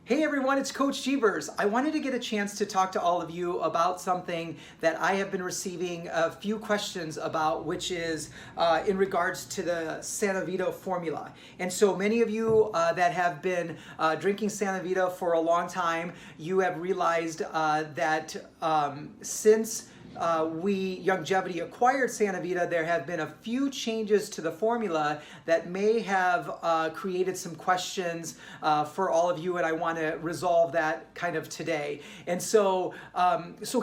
Hey everyone, it's Coach Jeevers. I wanted to get a chance to talk to all of you about something that I have been receiving a few questions about, which is in regards to the SanoVita formula. And so many of you that have been drinking SanoVita for a long time, you have realized that since Youngevity acquired SanoVita, there have been a few changes to the formula that may have created some questions for all of you, and I want to resolve that kind of today. And so,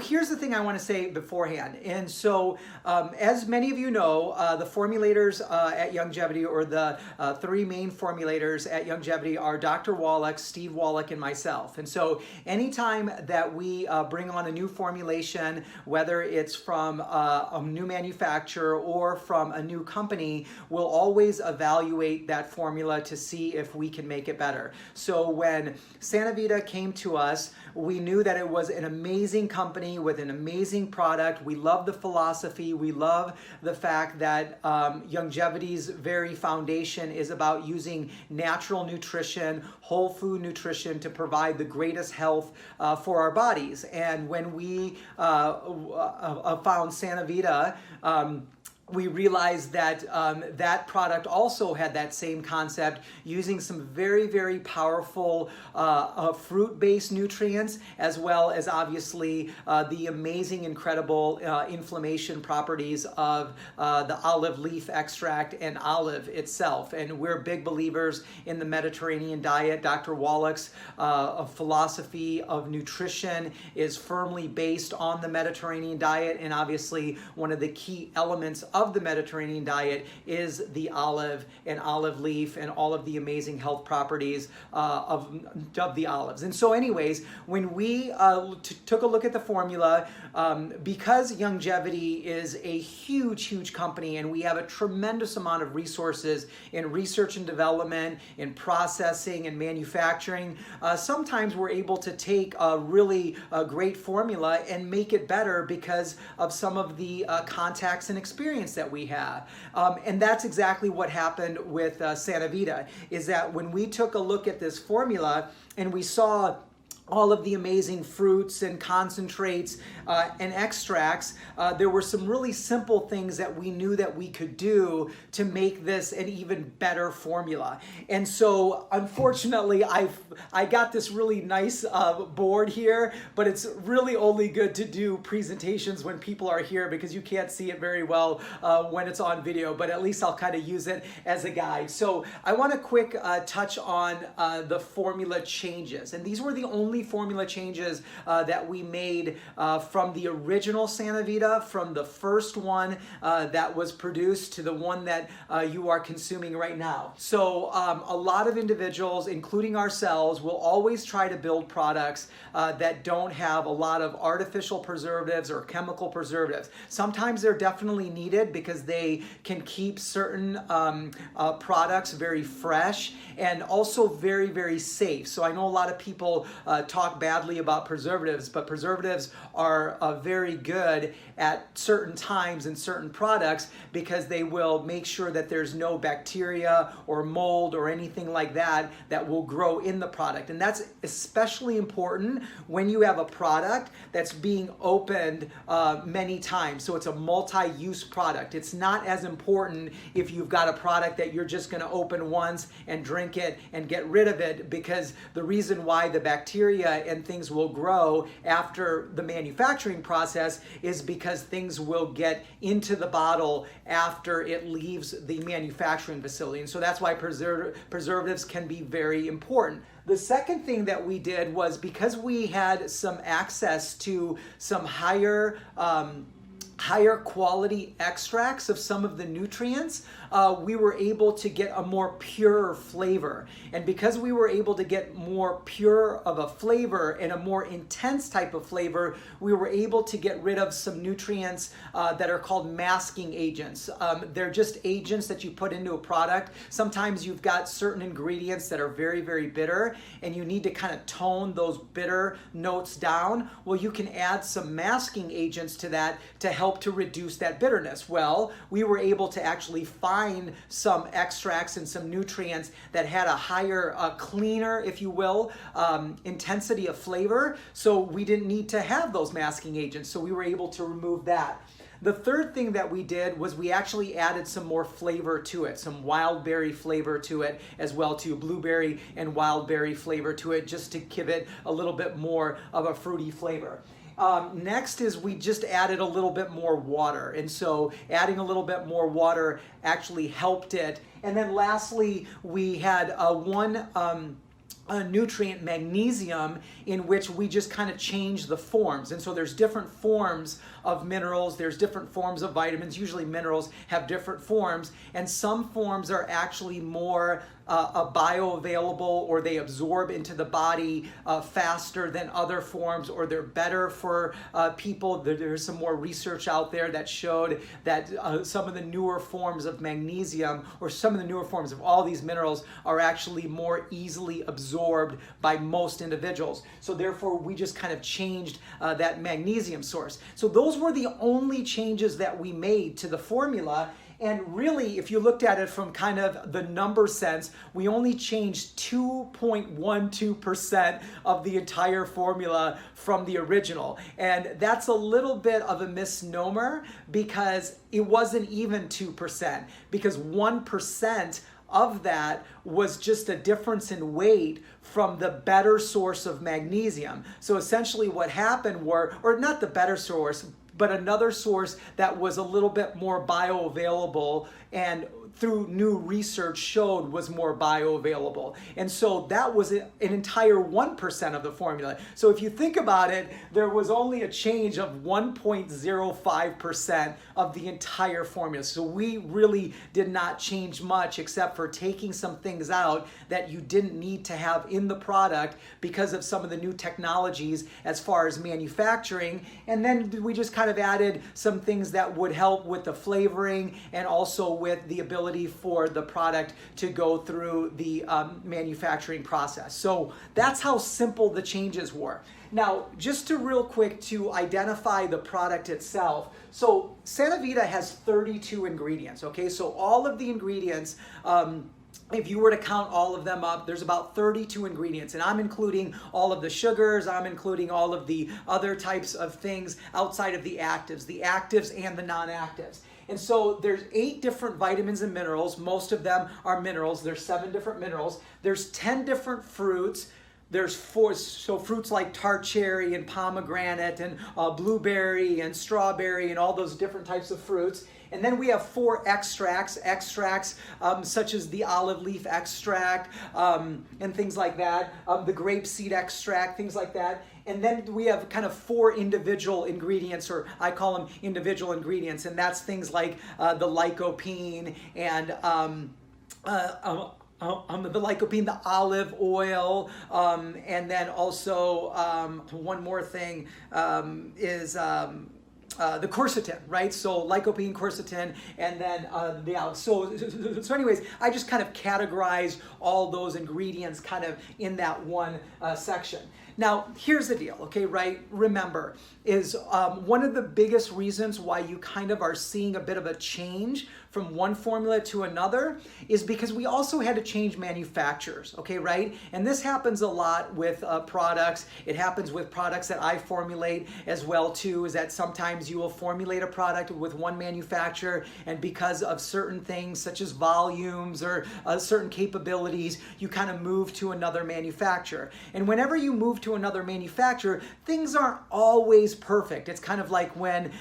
here's the thing I want to say beforehand. And so, as many of you know, the formulators at Youngevity, or the three main formulators at Youngevity, are Dr. Wallach, Steve Wallach, and myself. And so, anytime that we bring on a new formulation, whether it's from a new manufacturer or from a new company, we'll always evaluate that formula to see if we can make it better. So when SanoVita came to us, we knew that it was an amazing company with an amazing product. We love the philosophy. We love the fact that Youngevity's very foundation is about using natural nutrition, whole food nutrition to provide the greatest health for our bodies. And when we found SanoVita, we realized that that product also had that same concept, using some very, very powerful fruit-based nutrients, as well as obviously the amazing, incredible inflammation properties of the olive leaf extract and olive itself. And we're big believers in the Mediterranean diet. Dr. Wallach's philosophy of nutrition is firmly based on the Mediterranean diet, and obviously one of the key elements of the Mediterranean diet is the olive and olive leaf and all of the amazing health properties of the olives. And so anyways, when we took a look at the formula, because Youngevity is a huge company and we have a tremendous amount of resources in research and development, in processing and manufacturing, sometimes we're able to take a really great formula and make it better because of some of the contacts and experience that we have. And that's exactly what happened with SanoVita, is that when we took a look at this formula and we saw all of the amazing fruits and concentrates and extracts, there were some really simple things that we knew that we could do to make this an even better formula. And so unfortunately, I got this really nice board here, but it's really only good to do presentations when people are here because you can't see it very well when it's on video, but at least I'll kind of use it as a guide. So I want to quick touch on the formula changes. And these were the only formula changes that we made from the original SanoVita, from the first one that was produced to the one that you are consuming right now. So a lot of individuals, including ourselves, will always try to build products that don't have a lot of artificial preservatives or chemical preservatives. Sometimes they're definitely needed because they can keep certain products very fresh and also very, very safe. So I know a lot of people talk badly about preservatives, but preservatives are very good at certain times in certain products because they will make sure that there's no bacteria or mold or anything like that that will grow in the product. And that's especially important when you have a product that's being opened many times. So it's a multi-use product. It's not as important if you've got a product that you're just going to open once and drink it and get rid of it, because the reason why the bacteria and things will grow after the manufacturing process is because things will get into the bottle after it leaves the manufacturing facility. And so that's why preservatives can be very important. The second thing that we did was, because we had some access to some higher quality extracts of some of the nutrients, we were able to get a more pure flavor. And because we were able to get more pure of a flavor and a more intense type of flavor, we were able to get rid of some nutrients that are called masking agents. They're just agents that you put into a product. Sometimes you've got certain ingredients that are very, very bitter, and you need to kind of tone those bitter notes down. Well, you can add some masking agents to that to help help to reduce that bitterness? Well, we were able to actually find some extracts and some nutrients that had a higher, cleaner, if you will, intensity of flavor. So we didn't need to have those masking agents. So we were able to remove that. The third thing that we did was we actually added some more flavor to it, some wild berry flavor to it as well too, blueberry and wild berry flavor to it, just to give it a little bit more of a fruity flavor. Next is we just added a little bit more water. And so adding a little bit more water actually helped it. And then lastly, we had one nutrient, magnesium, in which we just kind of change the forms. And so there's different forms of minerals, there's different forms of vitamins. Usually minerals have different forms, and some forms are actually more bioavailable, or they absorb into the body faster than other forms, or they're better for people. There's some more research out there that showed that some of the newer forms of magnesium, or some of the newer forms of all these minerals, are actually more easily absorbed by most individuals. So therefore we just kind of changed that magnesium source. So those were the only changes that we made to the formula. And really, if you looked at it from kind of the number sense, we only changed 2.12% of the entire formula from the original. And that's a little bit of a misnomer, because it wasn't even 2%, because 1% of that was just a difference in weight from the better source of magnesium. So essentially what happened were, or not the better source, but another source that was a little bit more bioavailable, and through new research showed was more bioavailable. And so that was an entire 1% of the formula. So if you think about it, there was only a change of 1.05% of the entire formula. So we really did not change much, except for taking some things out that you didn't need to have in the product because of some of the new technologies as far as manufacturing. And then we just kind of added some things that would help with the flavoring, and also with the ability for the product to go through the manufacturing process. So that's how simple the changes were. Now, just to real quick to identify the product itself. So SanoVita has 32 ingredients, okay? So all of the ingredients, if you were to count all of them up, there's about 32 ingredients, and I'm including all of the sugars, I'm including all of the other types of things outside of the actives and the non-actives. And so there's 8 different vitamins and minerals. Most of them are minerals. There's 7 different minerals. There's 10 different fruits. There's 4, so fruits like tart cherry and pomegranate and blueberry and strawberry and all those different types of fruits. And then we have 4 extracts such as the olive leaf extract and things like that, the grapeseed extract, things like that. And then we have kind of 4 individual ingredients, or I call them individual ingredients, and that's things like the lycopene and the lycopene, the olive oil, and then also one more thing is the quercetin, right? So lycopene, quercetin, and then the olive. So anyways, I just kind of categorize all those ingredients kind of in that one section. Now, here's the deal, okay, right? Remember, is one of the biggest reasons why you kind of are seeing a bit of a change from one formula to another is because we also had to change manufacturers, okay, right? And this happens a lot with products. It happens with products that I formulate as well too, is that sometimes you will formulate a product with one manufacturer, and because of certain things such as volumes or certain capabilities, you kind of move to another manufacturer. And whenever you move to another manufacturer, things aren't always perfect. It's kind of like when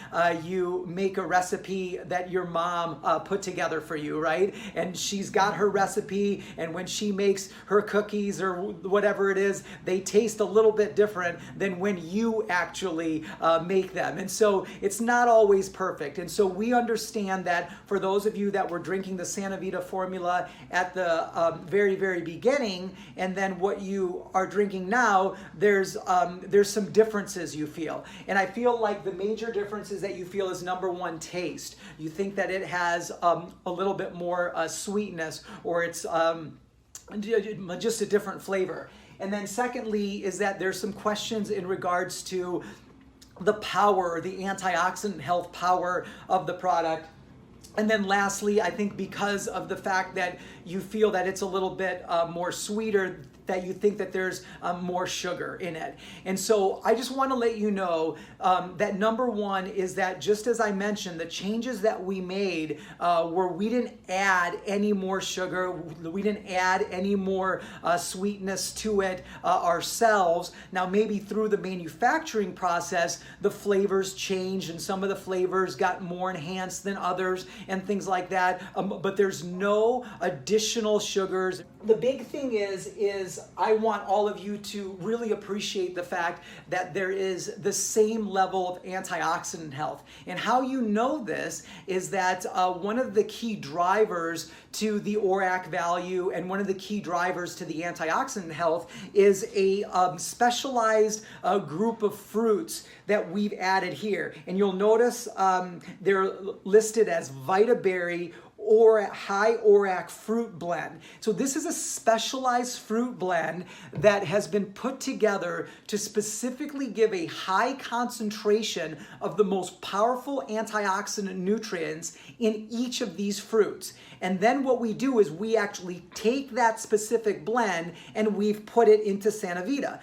you make a recipe that your mom put together for you, right? And she's got her recipe, and when she makes her cookies or whatever it is, they taste a little bit different than when you actually make them. And so it's not always perfect. And so we understand that for those of you that were drinking the SanoVita formula at the very, very beginning, and then what you are drinking now, there's some differences you feel. And I feel like the major differences that you feel is, number one, taste. You think that it has a little bit more sweetness, or it's just a different flavor. And then secondly is that there's some questions in regards to the power, the antioxidant health power of the product. And then lastly, I think because of the fact that you feel that it's a little bit more sweeter, that you think that there's more sugar in it. And so I just want to let you know that number one is that, just as I mentioned, the changes that we made where we didn't add any more sugar, we didn't add any more sweetness to it ourselves. Now maybe through the manufacturing process, the flavors changed and some of the flavors got more enhanced than others and things like that, but there's no additional sugars. The big thing is I want all of you to really appreciate the fact that there is the same level of antioxidant health. And how you know this is that one of the key drivers to the ORAC value and one of the key drivers to the antioxidant health is a specialized group of fruits that we've added here. And you'll notice they're listed as Vita Berry or high ORAC fruit blend. So this is a specialized fruit blend that has been put together to specifically give a high concentration of the most powerful antioxidant nutrients in each of these fruits. And then what we do is we actually take that specific blend and we've put it into SanoVita.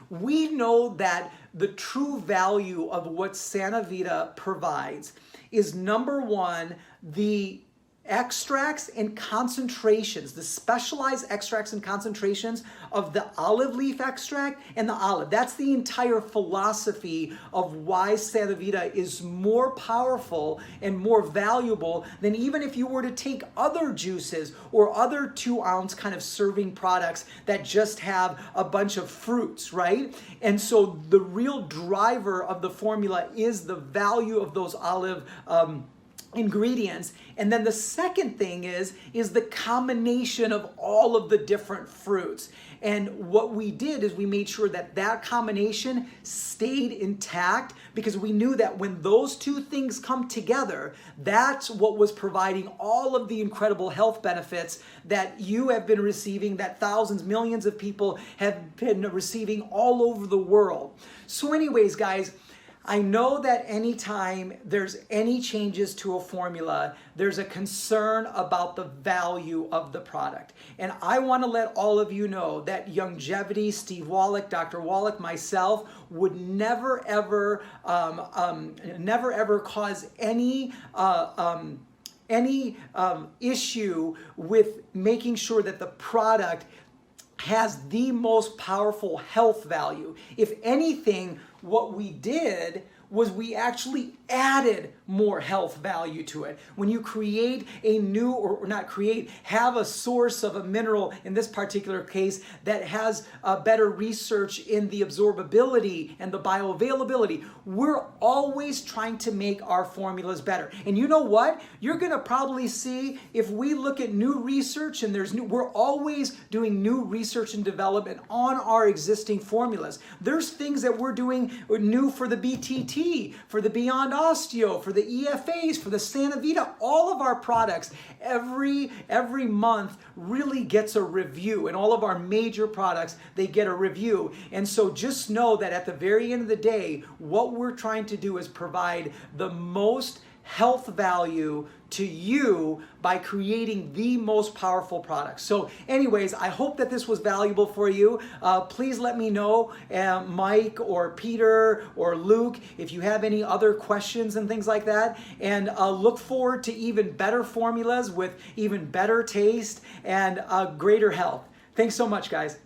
We know that the true value of what SanoVita provides is, number one, the extracts and concentrations, the specialized extracts and concentrations of the olive leaf extract and the olive. That's the entire philosophy of why SanoVita is more powerful and more valuable than even if you were to take other juices or other 2-ounce kind of serving products that just have a bunch of fruits, right? And so the real driver of the formula is the value of those olive ingredients. And then the second thing is the combination of all of the different fruits. And what we did is we made sure that that combination stayed intact, because we knew that when those two things come together, that's what was providing all of the incredible health benefits that you have been receiving, that thousands, millions of people have been receiving all over the world. So anyways, guys, I know that anytime there's any changes to a formula, there's a concern about the value of the product. And I want to let all of you know that Longevity, Steve Wallach, Dr. Wallach, myself, would never ever cause any issue with making sure that the product has the most powerful health value. If anything, what we did was we actually added more health value to it. When you create a new, or not create, have a source of a mineral, in this particular case, that has better research in the absorbability and the bioavailability, we're always trying to make our formulas better. And you know what? You're gonna probably see, if we look at new research, and we're always doing new research and development on our existing formulas. There's things that we're doing new for the BTT, for the Beyond Osteo, for the EFAs, for the SanoVita. All of our products every month really gets a review, and all of our major products, they get a review. And so just know that at the very end of the day, what we're trying to do is provide the most health value to you by creating the most powerful products. So anyways, I hope that this was valuable for you. Please let me know, Mike or Peter or Luke, if you have any other questions and things like that. And look forward to even better formulas with even better taste and greater health. Thanks so much, guys.